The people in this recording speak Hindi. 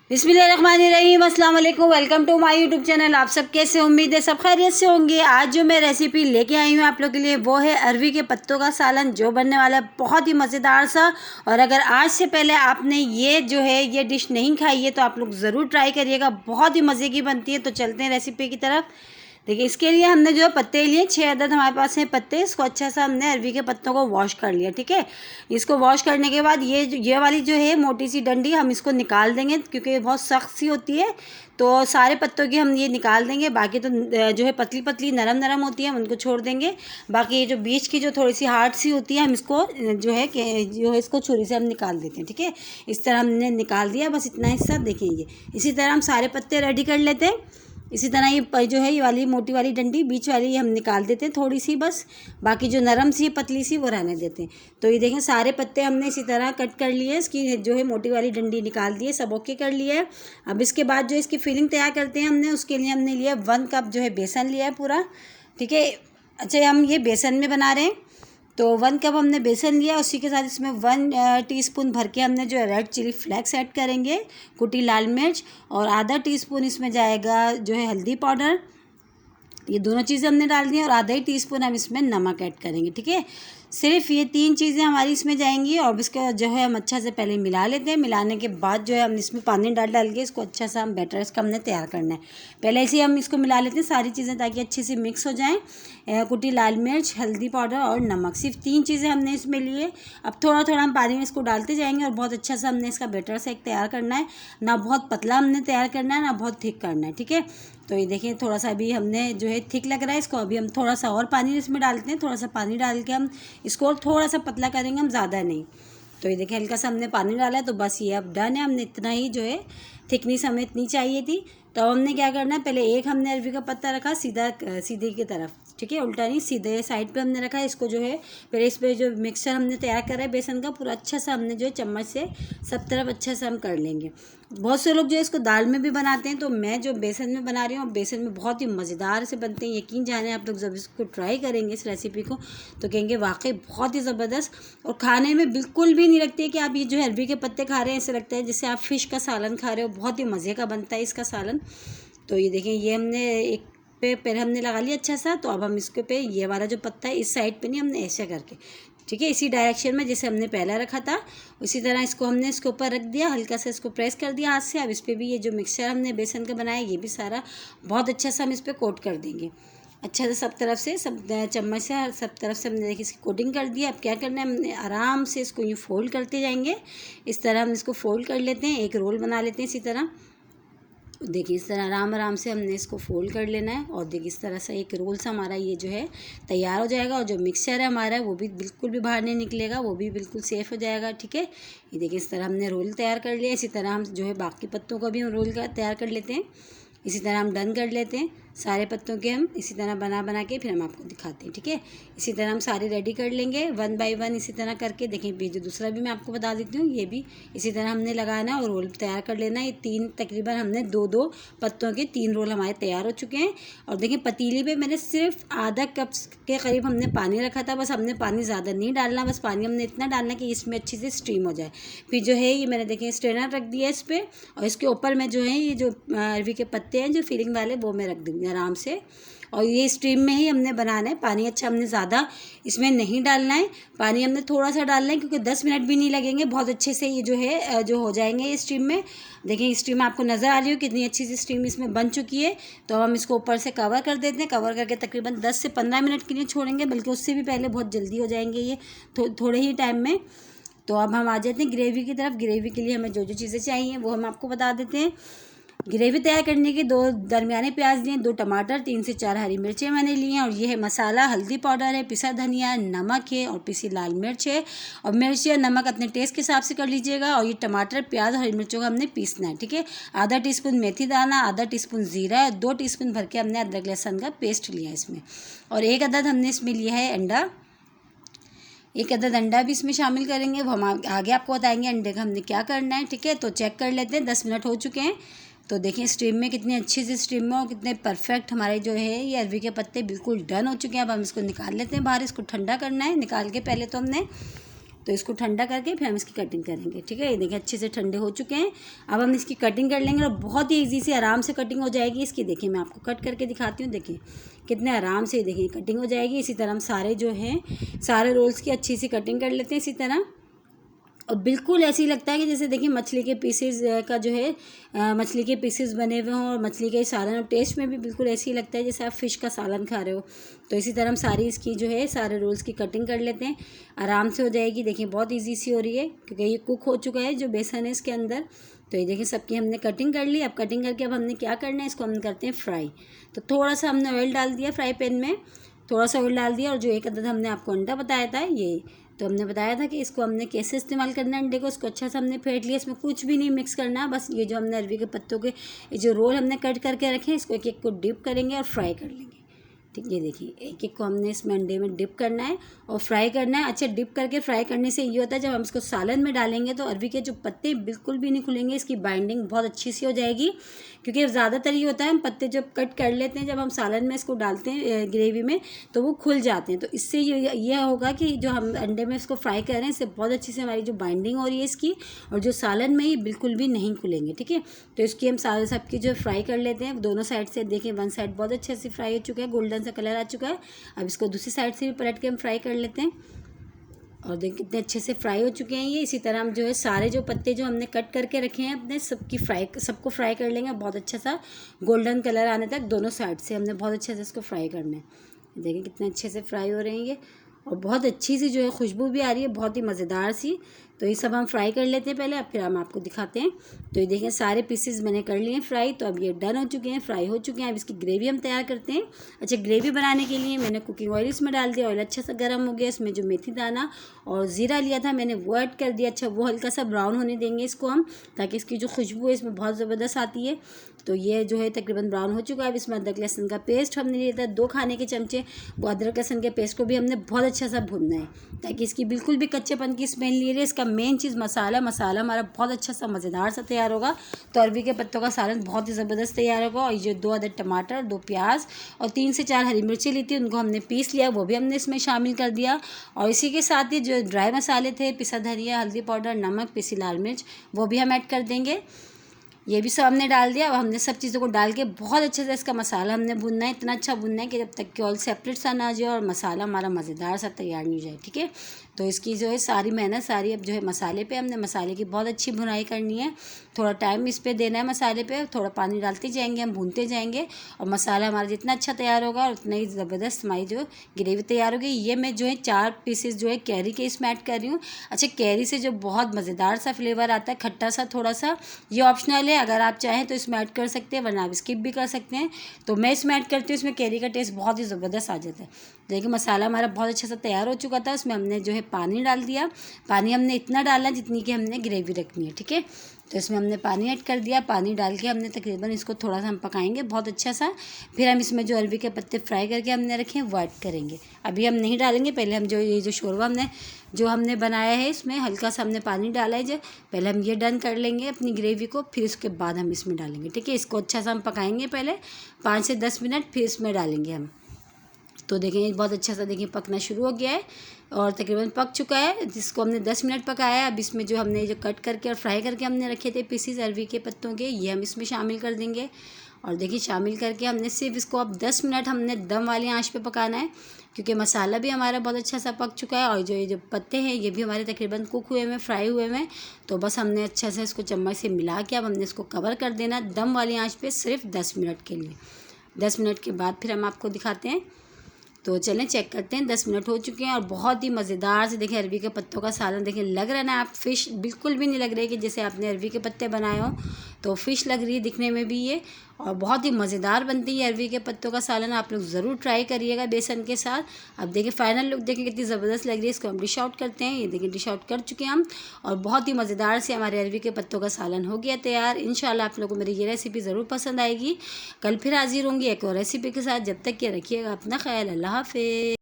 बिस्मिल्लाहिर्रहमानिर्रहीम, अस्सलाम वालेकुम। Welcome to my YouTube channel. आप सब कैसे, उम्मीद है सब खैरियत से होंगे। आज जो मैं रेसिपी लेके आई हूँ आप लोग के लिए वो है अरवी के पत्तों का सालन, जो बनने वाला है बहुत ही मज़ेदार सा। और अगर आज से पहले आपने ये डिश नहीं खाई है तो आप लोग ज़रूर ट्राई करिएगा, बहुत ही मज़े की बनती है। तो चलते हैं रेसिपी की तरफ। देखिए, इसके लिए हमने जो पत्ते लिए 6 अदद हमारे पास हैं पत्ते। इसको अच्छा सा हमने अरवी के पत्तों को वॉश कर लिया, ठीक है। इसको वॉश करने के बाद ये वाली जो है मोटी सी डंडी हम इसको निकाल देंगे, क्योंकि ये बहुत सख्त सी होती है। तो सारे पत्तों की हम ये निकाल देंगे। बाकी तो जो है पतली पतली नरम नरम होती है, हम उनको छोड़ देंगे। बाकी ये जो बीच की जो थोड़ी सी हार्ड सी होती है, हम इसको जो है इसको छुरी से हम निकाल देते हैं, ठीक है। इस तरह हमने निकाल दिया, बस इतना हिस्सा देखेंगे। इसी तरह हम सारे पत्ते रेडी कर लेते हैं। इसी तरह ये जो है ये वाली मोटी वाली डंडी बीच वाली हम निकाल देते हैं थोड़ी सी, बस। बाकी जो नरम सी पतली सी वो रहने देते हैं। तो ये देखें, सारे पत्ते हमने इसी तरह कट कर लिए। इसकी जो है मोटी वाली डंडी निकाल दी है, सब ओके कर लिया है। अब इसके बाद जो इसकी फिलिंग तैयार करते हैं हमने, उसके लिए हमने लिया 1 कप जो है बेसन लिया है पूरा, ठीक है। अच्छा, हम ये बेसन में बना रहे हैं, तो 1 कप हमने बेसन लिया। उसी के साथ इसमें 1 टीस्पून भर के हमने जो है रेड चिली फ्लेक्स ऐड करेंगे, कुटी लाल मिर्च, और आधा टीस्पून इसमें जाएगा जो है हल्दी पाउडर। ये दोनों चीज़ें हमने डाल दी हैं, और आधा ही टीस्पून हम इसमें नमक ऐड करेंगे, ठीक है। सिर्फ ये 3 चीज़ें हमारी इसमें जाएंगी। और इसका जो है हम अच्छा से पहले मिला लेते हैं। मिलाने के बाद जो है हम इसमें पानी डाल के इसको अच्छा सा हम बैटर इसका हमने तैयार करना है। पहले ऐसे ही हम इसको मिला लेते हैं सारी चीज़ें, ताकि अच्छे से मिक्स हो जाएँ। कुटी लाल मिर्च, हल्दी पाउडर और नमक, सिर्फ 3 चीज़ें हमने इसमें लिए। अब थोड़ा थोड़ा हम पानी में इसको डालते जाएंगे, और बहुत अच्छा सा हमने इसका बैटर से एक तैयार करना है। ना बहुत पतला हमने तैयार करना है, ना बहुत थिक करना है, ठीक है। तो ये देखिए, थोड़ा सा अभी हमने जो है थिक लग रहा है इसको, अभी हम थोड़ा सा और पानी इसमें डालते हैं। थोड़ा सा पानी डाल के हम इसको और थोड़ा सा पतला करेंगे, हम ज़्यादा नहीं। तो ये देखिए, हल्का सा हमने पानी डाला है, तो बस ये अब डन है। हमने इतना ही जो है थिकनेस हमें इतनी चाहिए थी। तो अब हमने क्या करना है, पहले एक हमने अरवी का पत्ता रखा सीधे की तरफ, ठीक है, उल्टा नहीं, सीधे साइड पे हमने रखा है। इसको जो है पहले इस पर जो मिक्सचर हमने तैयार करा है बेसन का, पूरा अच्छा सा हमने जो है चम्मच से सब तरफ अच्छा सा हम कर लेंगे। बहुत से लोग जो है इसको दाल में भी बनाते हैं, तो मैं जो बेसन में बना रही हूँ, बेसन में बहुत ही मज़ेदार से बनते हैं। यकीन जाने, आप लोग जब इसको ट्राई करेंगे इस रेसिपी को, तो कहेंगे वाकई बहुत ही ज़बरदस्त। और खाने में बिल्कुल भी नहीं लगती है कि आप ये जो है अरवी के पत्ते खा रहे हैं, ऐसे लगता है जैसे आप फ़िश का सालन खा रहे हो। बहुत ही मज़े का बनता है इसका सालन। तो ये देखें, ये हमने एक पे पहले हमने लगा लिया अच्छा सा। तो अब हम इसके पे ये वाला जो पत्ता है इस साइड पे नहीं, हमने ऐसे करके, ठीक है, इसी डायरेक्शन में जैसे हमने पहला रखा था उसी तरह इसको हमने इसके ऊपर रख दिया, हल्का सा इसको प्रेस कर दिया हाथ से। अब इस पर भी ये जो मिक्सचर हमने बेसन का बनाया, ये भी सारा बहुत अच्छा सा हम इस पर कोट कर देंगे। अच्छा से सब तरफ से, सब चम्मच से सब तरफ से हमने देखिए इसकी कोटिंग कर दिया। अब क्या करना है, हमने आराम से इसको यूँ फोल्ड करते जाएंगे। इस तरह हम इसको फोल्ड कर लेते हैं, एक रोल बना लेते हैं इसी तरह। देखिए, इस तरह आराम आराम से हमने इसको फोल्ड कर लेना है। और देखिए, इस तरह से एक रोल सा हमारा ये जो है तैयार हो जाएगा। और जो मिक्सचर है हमारा, वो भी बिल्कुल भी बाहर नहीं निकलेगा, वो भी बिल्कुल सेफ़ हो जाएगा, ठीक है। ये देखिए, इस तरह हमने रोल तैयार कर लिया। इसी तरह हम जो है बाकी पत्तों का भी हम रोल तैयार कर लेते हैं। इसी तरह हम डन कर लेते हैं सारे पत्तों के। हम इसी तरह बना के फिर हम आपको दिखाते हैं, ठीक है। इसी तरह हम सारे रेडी कर लेंगे 1 बाय 1 इसी तरह करके। देखें, जो दूसरा भी मैं आपको बता देती हूँ, ये भी इसी तरह हमने लगाना है और रोल तैयार कर लेना है। ये 3 तकरीबन हमने 2-2 पत्तों के 3 रोल हमारे तैयार हो चुके हैं। और देखिए, पतीली पे मैंने सिर्फ आधा कप के करीब हमने पानी रखा था, बस। हमने पानी ज़्यादा नहीं डालना, बस पानी हमने इतना डालना कि इसमें अच्छी से स्टीम हो जाए। फिर जो है ये मैंने देखें स्ट्रेनर रख दिया इस पर, और इसके ऊपर मैं जो है ये जो अरवी के पत्ते हैं जो फिलिंग वाले, वो मैं रख दूँगी आराम से। और ये स्टीम में ही हमने बनाना है। पानी अच्छा हमने ज़्यादा इसमें नहीं डालना है, पानी हमने थोड़ा सा डालना है, क्योंकि 10 मिनट भी नहीं लगेंगे, बहुत अच्छे से ये जो है जो हो जाएंगे ये स्टीम में। देखिए, स्टीम आपको नज़र आ रही हो कितनी अच्छी सी स्टीम इसमें बन चुकी है। तो अब हम इसको ऊपर से कवर कर देते हैं। कवर करके तकरीबन 10 से 15 मिनट के लिए छोड़ेंगे, बल्कि उससे भी पहले बहुत जल्दी हो जाएंगे ये थोड़े ही टाइम में। तो अब हम आ जाते हैं ग्रेवी की तरफ। ग्रेवी के लिए हमें जो जो चीज़ें चाहिए वो हम आपको बता देते हैं। ग्रेवी तैयार करने के 2 दरमियाने प्याज लिए, 2 टमाटर, 3 से 4 हरी मिर्चें मैंने ली हैं। और ये है मसाला, हल्दी पाउडर है, पिसा धनिया, नमक है और पिसी लाल मिर्च है। और मिर्च या नमक अपने टेस्ट के हिसाब से कर लीजिएगा। और ये टमाटर, प्याज और हरी मिर्चों का हमने पीसना है, ठीक है। आधा टीस्पून मेथी दाना, आधा टीस्पून ज़ीरा है, 2 टीस्पून भर के हमने अदरक लहसुन का पेस्ट लिया है इसमें। और 1 अदद हमने इसमें लिया है अंडा, 1 अदद अंडा भी इसमें शामिल करेंगे। वो हम आगे आपको बताएंगे अंडे का हमने क्या करना है, ठीक है। तो चेक कर लेते हैं, 10 मिनट हो चुके हैं। तो देखें, स्टीम में कितनी अच्छी सी स्टीम में और कितने परफेक्ट हमारे जो है ये अरवी के पत्ते बिल्कुल डन हो चुके हैं। अब हम इसको निकाल लेते हैं बाहर। इसको ठंडा करना है निकाल के पहले तो हमने। तो इसको ठंडा करके फिर हम इसकी कटिंग करेंगे, ठीक है। ये देखिए अच्छे से ठंडे हो चुके हैं। अब हम इसकी कटिंग कर लेंगे और बहुत ही ईजी से आराम से कटिंग हो जाएगी इसकी। देखिए मैं आपको कट करके दिखाती हूँ, देखिए कितने आराम से देखिए कटिंग हो जाएगी। इसी तरह हम सारे जो हैं सारे रोल्स की अच्छी सी कटिंग कर लेते हैं इसी तरह। और बिल्कुल ऐसे ही लगता है कि जैसे देखिए मछली के पीसेस का जो है मछली के पीसेस बने हुए हों और मछली के सालन, और टेस्ट में भी बिल्कुल ऐसे ही लगता है जैसे आप फ़िश का सालन खा रहे हो। तो इसी तरह हम सारी इसकी जो है सारे रोल्स की कटिंग कर लेते हैं, आराम से हो जाएगी। देखिए बहुत ईजी सी हो रही है क्योंकि ये कुक हो चुका है जो बेसन है इसके अंदर। तो ये देखिए सबकी हमने कटिंग कर ली। अब कटिंग करके अब हमने क्या करना है, इसको हम करते हैं फ्राई। तो थोड़ा सा हमने ऑयल डाल दिया फ्राई पैन में, थोड़ा सा ऑयल डाल दिया, और जो एक अदद हमने आपको अंडा बताया था ये, तो हमने बताया था कि इसको हमने कैसे इस्तेमाल करना है अंडे को। उसको अच्छा से हमने फेंट लिया, इसमें कुछ भी नहीं मिक्स करना है, बस ये जो हमने अरवी के पत्तों के ये जो रोल हमने कट करके रखे हैं इसको एक एक को डिप करेंगे और फ्राई कर लेंगे, ठीक। ये देखिए एक एक को हमने इसमें अंडे में डिप करना है और फ्राई करना है। अच्छा डिप करके फ्राई करने से ये होता है जब हम इसको सालन में डालेंगे तो अरवी के जो पत्ते बिल्कुल भी नहीं खुलेंगे, इसकी बाइंडिंग बहुत अच्छी सी हो जाएगी। क्योंकि ज़्यादातर ये होता है हम पत्ते जब कट कर लेते हैं, जब हम सालन में इसको डालते हैं ग्रेवी में तो वो खुल जाते हैं। तो इससे ये होगा कि जो हम अंडे में इसको फ्राई कर रहे हैं इससे बहुत अच्छी से हमारी जो बाइंडिंग हो रही है इसकी, और जो सालन में ही बिल्कुल भी नहीं खुलेंगे, ठीक है। तो इसकी हम सारे सबकी जो फ्राई कर लेते हैं दोनों साइड से। देखिए वन साइड बहुत अच्छे से फ्राई हो चुका है, गोल्डन सा कलर आ चुका है। अब इसको दूसरी साइड से भी पलट के हम फ्राई कर लेते हैं, और देखिए कितने अच्छे से फ्राई हो चुके हैं ये। इसी तरह हम जो है सारे जो पत्ते जो हमने कट करके रखे हैं अपने सबको फ्राई कर लेंगे बहुत अच्छा सा गोल्डन कलर आने तक। दोनों साइड से हमने बहुत अच्छे से इसको फ्राई करना है। देखिए कितने अच्छे से फ्राई हो रहे हैं ये, और बहुत अच्छी सी जो है खुशबू भी आ रही है, बहुत ही मज़ेदार सी। तो ये सब हम फ्राई कर लेते हैं पहले, अब फिर हम आपको दिखाते हैं। तो ये देखिए सारे पीसेस मैंने कर लिए हैं फ्राई। तो अब ये डन हो चुके हैं, फ्राई हो चुके हैं। अब इसकी ग्रेवी हम तैयार करते हैं। अच्छा ग्रेवी बनाने के लिए मैंने कुकिंग ऑयल इसमें डाल दिया, ऑयल अच्छा सा गर्म हो गया। इसमें जो मेथी दाना और ज़ीरा लिया था मैंने वो ऐड कर दिया। अच्छा वो हल्का सा ब्राउन होने देंगे इसको हम, ताकि इसकी जो खुशबू है इसमें बहुत ज़बरदस्त आती है। तो ये जो है तकरीबन ब्राउन हो चुका है। अब इसमें अदरक लहसुन का पेस्ट हमने लिया था 2 खाने के चमचे। वो अदरक लहसुन के पेस्ट को भी हमने बहुत अच्छा सा भूनना है, ताकि इसकी बिल्कुल भी कच्चेपन की स्मेल नहीं रही। इसका मेन चीज़ मसाला हमारा बहुत अच्छा सा मज़ेदार सा तैयार होगा। तो अरवी के पत्तों का सालन बहुत ही ज़बरदस्त तैयार होगा। और ये 2 अदद टमाटर, 2 प्याज और 3 से 4 हरी मिर्ची ली थी, उनको हमने पीस लिया, वो भी हमने इसमें शामिल कर दिया। और इसी के साथ ही जो ड्राई मसाले थे, पिसा धनिया, हल्दी पाउडर, नमक, पिसी लाल मिर्च, वो भी हम ऐड कर देंगे। ये भी सब हमने डाल दिया। अब हमने सब चीज़ों को डाल के बहुत अच्छे से इसका मसाला हमने भूनना है, इतना अच्छा भूनना है कि जब तक कि ऑयल सेपरेट सा ना आ जाए और मसाला हमारा मज़ेदार सा तैयार नहीं हो जाए, ठीक है। तो इसकी जो है सारी मेहनत सारी अब जो है मसाले पे, हमने मसाले की बहुत अच्छी भुनाई करनी है। थोड़ा टाइम इस पे देना है मसाले पे, थोड़ा पानी डालते जाएंगे, हम भूनते जाएंगे, और मसाला हमारा जितना अच्छा तैयार होगा और उतना ही ज़बरदस्त हमारी जो ग्रेवी तैयार होगी। ये मैं जो है 4 पीसेस जो है कैरी के इसमें ऐड कर रही हूँ। अच्छा कैरी से जो बहुत मज़ेदार सा फ्लेवर आता है, खट्टा सा थोड़ा सा, ये ऑप्शनल है, अगर आप चाहें तो इसमें ऐड कर सकते हैं, वरना आप स्किप भी कर सकते हैं। तो मैं इसमें ऐड करती हूँ, इसमें कैरी का टेस्ट बहुत ही ज़बरदस्त आ जाता है। देखिए मसाला हमारा बहुत अच्छा सा तैयार हो चुका था। उसमें हमने जो है पानी डाल दिया। पानी हमने इतना डाला जितनी कि हमने ग्रेवी रखनी है, ठीक है। तो इसमें हमने पानी ऐड कर दिया। पानी डाल के हमने तकरीबन इसको थोड़ा सा हम पकाएंगे बहुत अच्छा सा। फिर हम इसमें जो अरवी के पत्ते फ्राई करके हमने रखे हैं वो ऐड करेंगे। अभी हम नहीं डालेंगे, पहले हम जो ये जो शोरबा हमने बनाया है इसमें हल्का सा हमने पानी डाला है, जो पहले हम ये डन कर लेंगे अपनी ग्रेवी को, फिर उसके बाद हम इसमें डालेंगे, ठीक है। इसको अच्छा सा हम पकाएंगे पहले 5 से 10 मिनट, फिर इसमें डालेंगे हम। तो देखें बहुत अच्छा सा देखिए पकना शुरू हो गया है और तकरीबन पक चुका है, जिसको हमने 10 मिनट पकाया है। अब इसमें जो हमने जो कट करके और फ्राई करके हमने रखे थे पीसीज अरवी के पत्तों के, ये हम इसमें शामिल कर देंगे। और देखिए शामिल करके हमने सिर्फ इसको अब 10 मिनट हमने दम वाली आंच पे पकाना है, क्योंकि मसाला भी हमारा बहुत अच्छा सा पक चुका है और जो ये जो पत्ते हैं ये भी हमारे तकरीबन कुक हुए हुए, फ्राई हुए हैं। तो बस हमने अच्छा से इसको चम्मच से मिला के अब हमने इसको कवर कर देना दम वाली आंच पे सिर्फ 10 मिनट के लिए। 10 मिनट के बाद फिर हम आपको दिखाते हैं। तो चलें चेक करते हैं, 10 मिनट हो चुके हैं और बहुत ही मज़ेदार से देखिए अरवी के पत्तों का सालन देखिए लग रहा है ना, आप फ़िश बिल्कुल भी नहीं लग रही कि जैसे आपने अरवी के पत्ते बनाए हों, तो फ़िश लग रही है दिखने में भी ये, और बहुत ही मज़ेदार बनती है अरवी के पत्तों का सालन। आप लोग ज़रूर ट्राई करिएगा बेसन के साथ। अब देखिए फाइनल लुक देखिए कितनी ज़बरदस्त लग रही है। इसको हम डिश आउट करते हैं। ये देखिए डिश आउट कर चुके हैं हम, और बहुत ही मज़ेदार से हमारे अरवी के पत्तों का सालन हो गया तैयार। इंशाल्लाह आप लोगों को मेरी ये रेसिपी ज़रूर पसंद आएगी। कल फिर हाजिर होंगी एक और रेसिपी के साथ। जब तक के रखिएगा अपना ख्याल। अल्लाह हाफ़िज़।